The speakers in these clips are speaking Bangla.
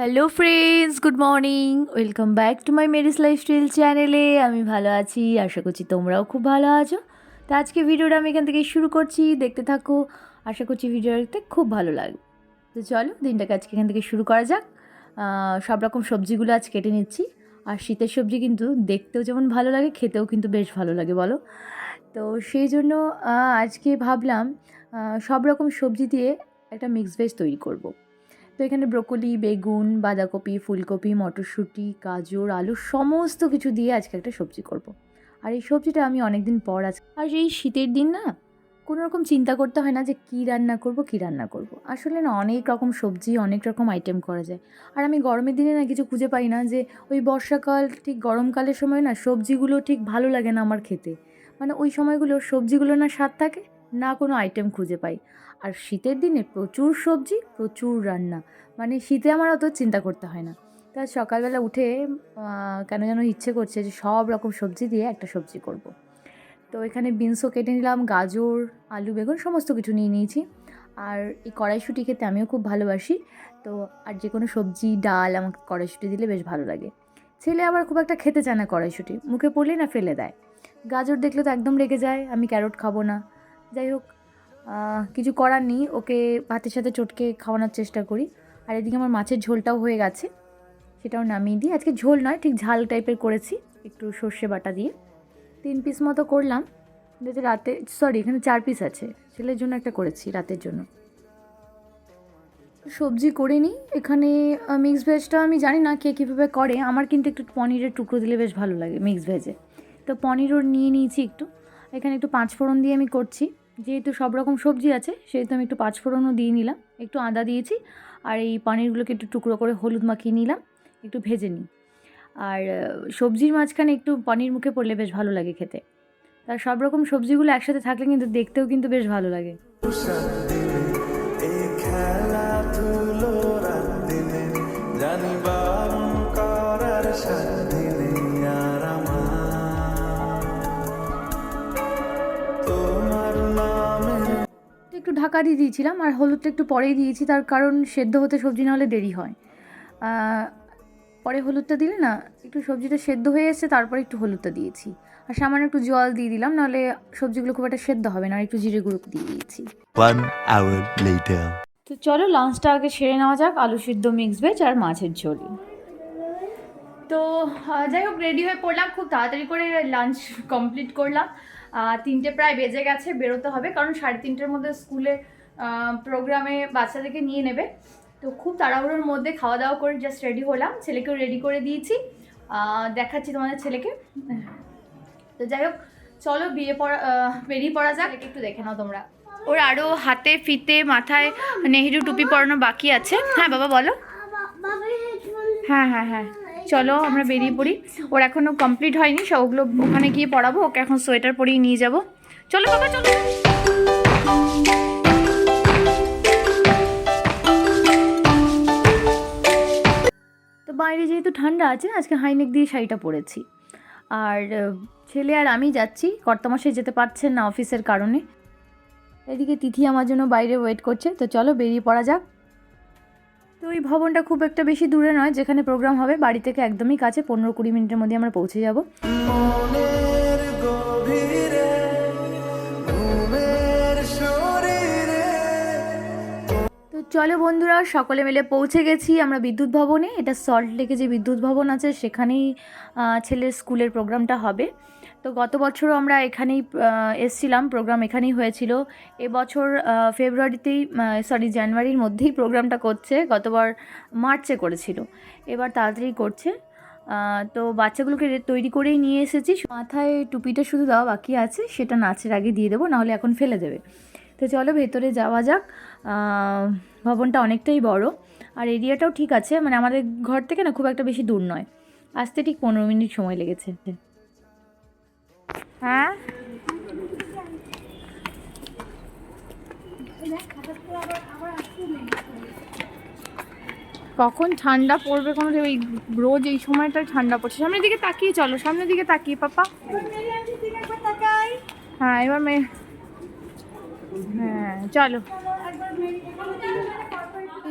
Hello friends, good morning. Welcome back to my Mary's lifestyle চ্যানেলে। আমি ভালো আছি, আশা করছি তোমরাও খুব ভালো আছো। তো আজকে ভিডিওটা আমি এখান থেকে শুরু করছি, দেখতে থাকো। আশা করছি ভিডিওটা দেখতে খুব ভালো লাগবে। তো চলো দিনটাকে আজকে এখান থেকে শুরু করা যাক। সব রকম সবজিগুলো আজ কেটে নিচ্ছি। আর শীতের সবজি কিন্তু দেখতেও যেমন ভালো লাগে, খেতেও কিন্তু বেশ ভালো লাগে, বলো। তো সেই জন্য আজকে ভাবলাম সব রকম সবজি দিয়ে একটা মিক্স ভেজ তৈরি করব। তো এখানে ব্রোকলি, বেগুন, বাঁধাকপি, ফুলকপি, মটরশুঁটি, গাজর, আলু সমস্ত কিছু দিয়ে আজকে একটা সবজি করব। আর এই সবজিটা আমি অনেক দিন পর আর এই শীতের দিন না কোনো রকম চিন্তা করতে হয় না যে কী রান্না করব। আসলে না অনেক রকম সবজি, অনেক রকম আইটেম করা যায়। আর আমি গরমের দিনে না কিছু খুঁজে পাই না, যে ওই বর্ষাকাল ঠিক গরমকালের সময় না সবজিগুলো ঠিক ভালো লাগে না আমার খেতে। মানে ওই সময়গুলো সবজিগুলো না স্বাদ থাকে, না কোনো আইটেম খুঁজে পাই। আর শীতের দিনে প্রচুর সবজি, প্রচুর রান্না, মানে শীতে আমার অত চিন্তা করতে হয় না। তা সকালবেলা উঠে কেন যেন ইচ্ছে করছে যে সব রকম সবজি দিয়ে একটা সবজি করব। তো এখানে বিনসও কেটে নিলাম, গাজর, আলু, বেগুন সমস্ত কিছু নিয়ে নিয়েছি। আর এই কড়াইশুঁটি খেতে আমিও খুব ভালোবাসি। তো আর যে কোনো সবজি, ডাল আমাকে কড়াইশুঁটি দিলে বেশ ভালো লাগে। ছেলে আবার খুব একটা খেতে চায় না কড়াইশুঁটি, মুখে পড়লেই না ফেলে দেয়। গাজর দেখলে তো একদম রেগে যায়, আমি ক্যারট খাবো না। যাই হোক, কিছু করার নেই, ওকে ভাতের সাথে চটকে খাওয়ানোর চেষ্টা করি। আর এদিকে আমার মাছের ঝোলটাও হয়ে গেছে, সেটাও নামিয়ে দিই। আজকে ঝোল নয়, ঠিক ঝাল টাইপের করেছি, একটু সর্ষে বাটা দিয়ে 3 পিস মতো করলাম। যাতে রাতে, এখানে 4 পিস আছে, ছেলের জন্য একটা করেছি রাতের জন্য। সবজি করে নিই। এখানে মিক্স ভেজটা আমি জানি না কে কীভাবে করে, আমার কিন্তু একটু পনিরের টুকরো দিলে বেশ ভালো লাগে মিক্স ভেজে। তো পনিরও নিয়ে নিয়েছি একটু। এখানে একটু 5 ফোড়ন দিয়ে আমি করছি, যেহেতু সব রকম সবজি আছে সেহেতু আমি একটু 5 ফোড়নও দিয়ে নিলাম, একটু আদা দিয়েছি। আর এই পনিরগুলোকে একটু টুকরো করে হলুদ মাখিয়ে নিলাম, একটু ভেজে নিই। আর সবজির মাঝখানে একটু পনির মুখে পড়লে বেশ ভালো লাগে খেতে। তার সব রকম সবজিগুলো একসাথে থাকলে কিন্তু দেখতেও কিন্তু বেশ ভালো লাগে। একটু ঢাকা দিয়ে দিয়েছিলাম, আর হলুদটা একটু পরেই দিয়েছি, তার কারণ সেদ্ধ হতে সবজি না হলে দেরি হয়। পরে হলুদটা দিলে না একটু সবজিটা সেদ্ধ হয়ে এসছে, তারপরে একটু হলুদটা দিয়েছি। আর সামান্য একটু জল দিয়ে দিলাম, নাহলে সবজিগুলো খুব একটা সেদ্ধ হবে না। আর একটু জিরে গুঁড়ো দিয়ে দিয়েছি। 1 hour later. তো চলো লাঞ্চটা আগে সেরে নেওয়া যাক, আলু সিদ্ধ, মিক্স ভেজ আর মাছের ঝোল। তো যাই হোক, রেডি হয়ে পড়লাম, খুব তাড়াতাড়ি করে লাঞ্চ কমপ্লিট করলাম। 3টে প্রায় বেজে গেছে, বেরোতে হবে, কারণ 3:30-এর মধ্যে স্কুলে প্রোগ্রামে বাচ্চাদেরকে নিয়ে নেবে। তো খুব তাড়াহুড়োর মধ্যে খাওয়া দাওয়া করে জাস্ট রেডি হলাম, ছেলেকেও রেডি করে দিয়েছি। দেখাচ্ছি তোমাদের ছেলেকে। তো যাই হোক, চলো বেরিয়ে পড়া যাক। একটু দেখে নাও তোমরা। ওর আরও হাতে ফিতে, মাথায় নেহেরু টুপি পরানো বাকি আছে। হ্যাঁ বাবা বলো। হ্যাঁ হ্যাঁ হ্যাঁ, চলো আমরা বেরিয়ে পড়ি। ওর এখনও কমপ্লিট হয়নি, সব ওগুলো ওখানে গিয়ে পড়াবো। ওকে এখন সোয়েটার পরিয়ে নিয়ে যাব। চলো বাবা চলো। তো বাইরে যেহেতু ঠান্ডা আছে, আজকে হাইনেক দিয়ে শাড়িটা পরেছি। আর ছেলে আর আমি যাচ্ছি, কর্তামশাই যেতে পারছেন না অফিসের কারণে। এদিকে তিথি আমার জন্য বাইরে ওয়েট করছে। তো চলো বেরিয়ে পড়া যাক। তো এই ভবনটা খুব একটা বেশি দূরে নয়, যেখানে প্রোগ্রাম হবে বাড়ি থেকে একদমই কাছে, 15-20 মিনিটের মধ্যে আমরা পৌঁছে যাব। তো চলো বন্ধুরা, সকলে মিলে পৌঁছে গেছি আমরা বিদ্যুৎ ভবনে। এটা সল্ট লেকে যে বিদ্যুৎ ভবন আছে সেখানেই ছেলের স্কুলের প্রোগ্রামটা হবে। তো গত বছরও আমরা এখানেই এসছিলাম, প্রোগ্রাম এখানেই হয়েছিল। এবছর জানুয়ারির মধ্যেই প্রোগ্রামটা করছে, গতবার মার্চে করেছিল, এবার তাড়াতাড়ি করছে। তো বাচ্চাগুলোকে তৈরি করেই নিয়ে এসেছি, মাথায় টুপিটা শুধু দেওয়া বাকি আছে, সেটা নাচের আগে দিয়ে দেবো, নাহলে এখন ফেলে দেবে। তো চলো ভেতরে যাওয়া যাক। ভবনটা অনেকটাই বড়, আর এরিয়াটাও ঠিক আছে, মানে আমাদের ঘর থেকে না খুব একটা বেশি দূর নয়, আসতে ঠিক 15 মিনিট সময় লেগেছে। হ্যাঁ কখন ঠান্ডা পড়বে কোনো, এই রোজ এই সময়টায় ঠান্ডা পড়ছে। সামনের দিকে তাকিয়ে চলো, সামনের দিকে তাকিয়ে পাপা। হ্যাঁ এবার হ্যাঁ চলো।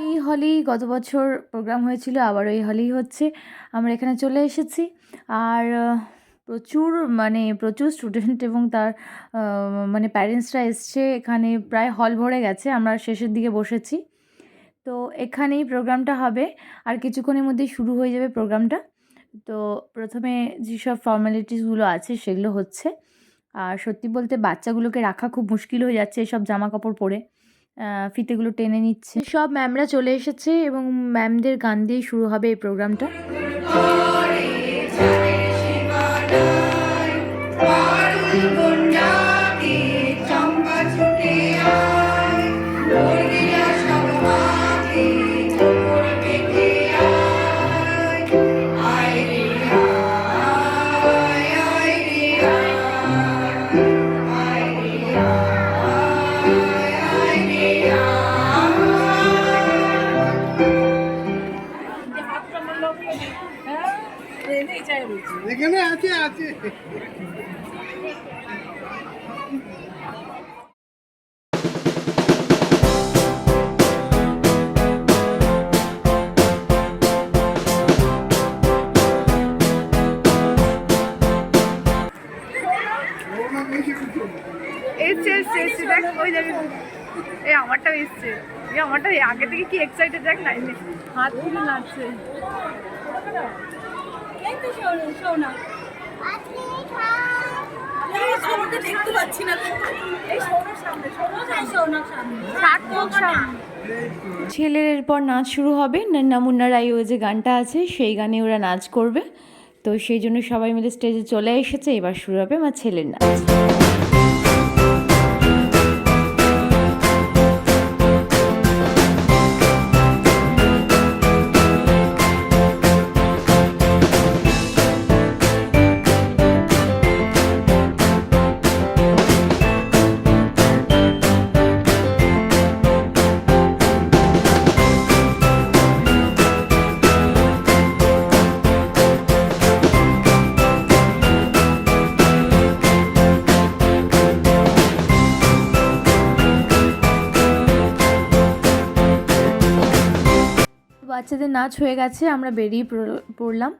এই হলেই গত বছর প্রোগ্রাম হয়েছিল, আবার ওই হলেই হচ্ছে। আমরা এখানে চলে এসেছি। আর প্রচুর স্টুডেন্ট এবং তার মানে প্যারেন্টসরা এসছে। এখানে প্রায় হল ভরে গেছে, আমরা শেষের দিকে বসেছি। তো এখানেই প্রোগ্রামটা হবে, আর কিছুক্ষণের মধ্যেই শুরু হয়ে যাবে প্রোগ্রামটা। তো প্রথমে যেসব ফর্মালিটিসগুলো আছে সেগুলো হচ্ছে। আর সত্যি বলতে বাচ্চাগুলোকে রাখা খুব মুশকিল হয়ে যাচ্ছে এসব জামা কাপড় পরে, ফিতেগুলো টেনে নিচ্ছে। সব ম্যামরা চলে এসেছে এবং ম্যামদের গান দিয়েই শুরু হবে এই প্রোগ্রামটা। এখানে আছে আছে এসছে এসছে এসছে দেখ ওই দেখ এই আমারটাও এসছে এই আমারটা আগে থেকে কি এক্সাইটেড দেখ না হাত তুলে নাচছে ছেলের এরপর নাচ শুরু হবে, নান্না মুন্না রাই ওই যে গানটা আছে সেই গানে ওরা নাচ করবে। তো সেই জন্য সবাই মিলে স্টেজে চলে এসেছে, এবার শুরু হবে আমার ছেলের নাচ। বাচ্চাদের নাচ হয়ে গেছে, আমরা বেরিয়ে পড়লাম।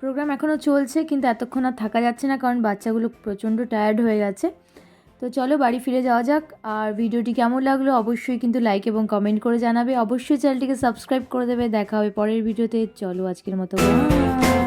প্রোগ্রাম এখনও চলছে, কিন্তু এতক্ষণ আর থাকা যাচ্ছে না কারণ বাচ্চাগুলো প্রচণ্ড টায়ার্ড হয়ে গেছে। তো চলো বাড়ি ফিরে যাওয়া যাক। আর ভিডিওটি কেমন লাগলো অবশ্যই কিন্তু লাইক এবং কমেন্ট করে জানাবে। অবশ্যই চ্যানেলটিকে সাবস্ক্রাইব করে দেবে। দেখা হবে পরের ভিডিওতে। চলো আজকের মতো বাই।